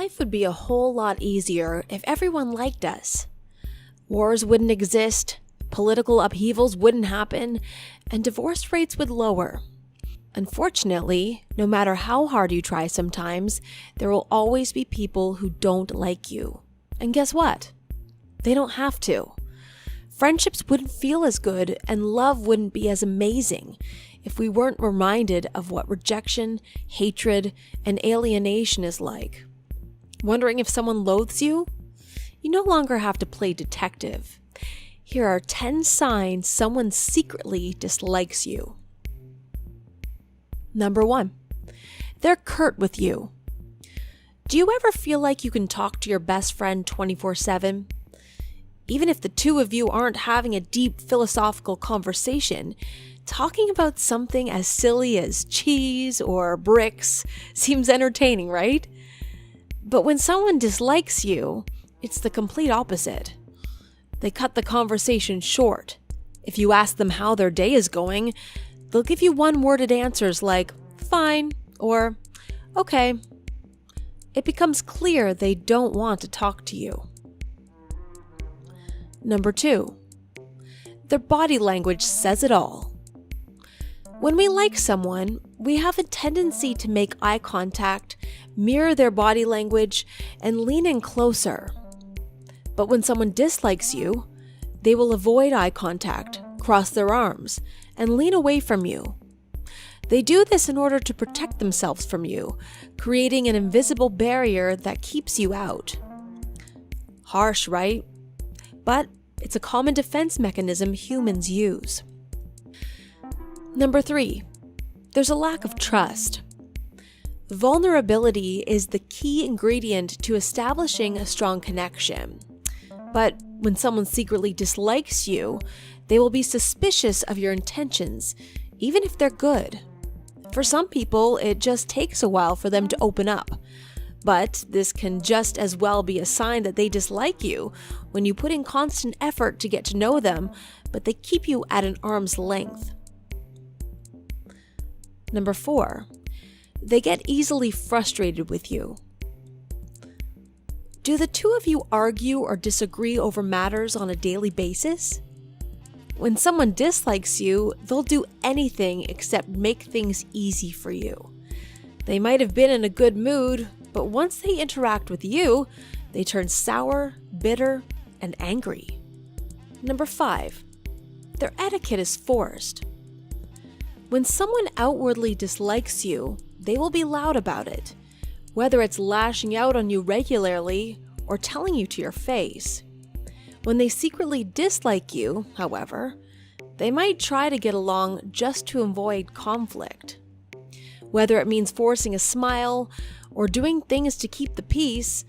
Life would be a whole lot easier if everyone liked us. Wars wouldn't exist, political upheavals wouldn't happen, and divorce rates would lower. Unfortunately, no matter how hard you try sometimes, there will always be people who don't like you. And guess what? They don't have to. Friendships wouldn't feel as good and love wouldn't be as amazing if we weren't reminded of what rejection, hatred, and alienation is like. Wondering if someone loathes you? You no longer have to play detective. Here are 10 signs someone secretly dislikes you. Number 1, they're curt with you. Do you ever feel like you can talk to your best friend 24/7? Even if the two of you aren't having a deep philosophical conversation, talking about something as silly as cheese or bricks seems entertaining, right? But when someone dislikes you, it's the complete opposite. They cut the conversation short. If you ask them how their day is going, they'll give you one-worded answers like, fine, or okay. It becomes clear they don't want to talk to you. Number 2, their body language says it all. When we like someone, we have a tendency to make eye contact, mirror their body language, and lean in closer. But when someone dislikes you, they will avoid eye contact, cross their arms, and lean away from you. They do this in order to protect themselves from you, creating an invisible barrier that keeps you out. Harsh, right? But it's a common defense mechanism humans use. Number 3, there's a lack of trust. Vulnerability is the key ingredient to establishing a strong connection. But when someone secretly dislikes you, they will be suspicious of your intentions, even if they're good. For some people, it just takes a while for them to open up. But this can just as well be a sign that they dislike you when you put in constant effort to get to know them, but they keep you at an arm's length. Number 4, they get easily frustrated with you. Do the two of you argue or disagree over matters on a daily basis? When someone dislikes you, they'll do anything except make things easy for you. They might have been in a good mood, but once they interact with you, they turn sour, bitter, and angry. Number 5, their etiquette is forced. When someone outwardly dislikes you, they will be loud about it, whether it's lashing out on you regularly or telling you to your face. When they secretly dislike you, however, they might try to get along just to avoid conflict. Whether it means forcing a smile or doing things to keep the peace,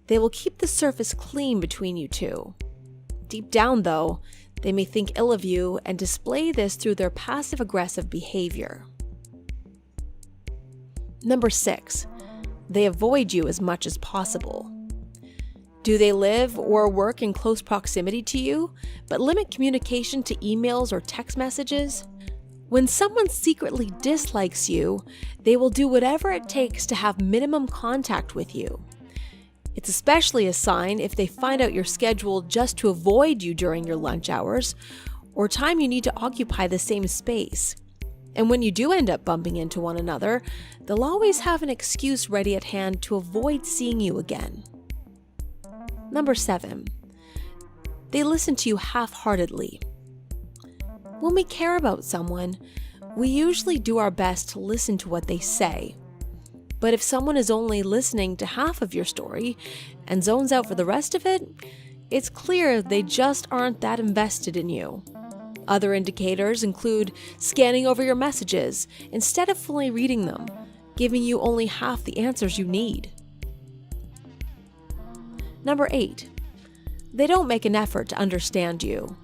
they will keep the surface clean between you two. Deep down, though, they may think ill of you and display this through their passive-aggressive behavior. Number 6, they avoid you as much as possible. Do they live or work in close proximity to you, but limit communication to emails or text messages? When someone secretly dislikes you, they will do whatever it takes to have minimum contact with you. It's especially a sign if they find out your schedule just to avoid you during your lunch hours or time you need to occupy the same space. And when you do end up bumping into one another, they'll always have an excuse ready at hand to avoid seeing you again. Number 7, they listen to you half-heartedly. When we care about someone, we usually do our best to listen to what they say. But if someone is only listening to half of your story and zones out for the rest of it, it's clear they just aren't that invested in you. Other indicators include scanning over your messages instead of fully reading them, giving you only half the answers you need. Number 8, they don't make an effort to understand you.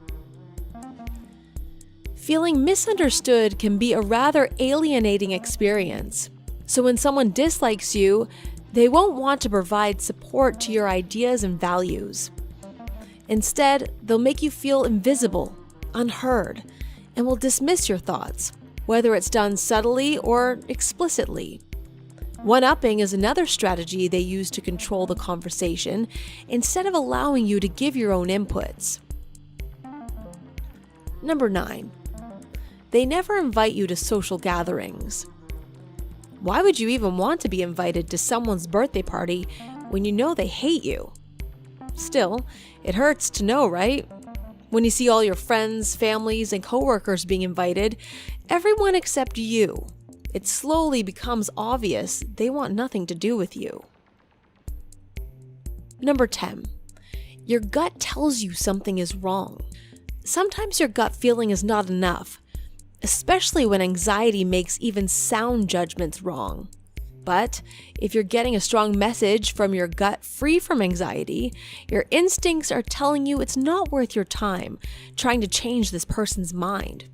Feeling misunderstood can be a rather alienating experience. So when someone dislikes you, they won't want to provide support to your ideas and values. Instead, they'll make you feel invisible, unheard, and will dismiss your thoughts, whether it's done subtly or explicitly. One-upping is another strategy they use to control the conversation instead of allowing you to give your own inputs. Number 9. They never invite you to social gatherings. Why would you even want to be invited to someone's birthday party when you know they hate you? Still, it hurts to know, right? When you see all your friends, families, and coworkers being invited, everyone except you, it slowly becomes obvious they want nothing to do with you. Number 10. Your gut tells you something is wrong. Sometimes your gut feeling is not enough, especially when anxiety makes even sound judgments wrong. But if you're getting a strong message from your gut free from anxiety, your instincts are telling you it's not worth your time trying to change this person's mind.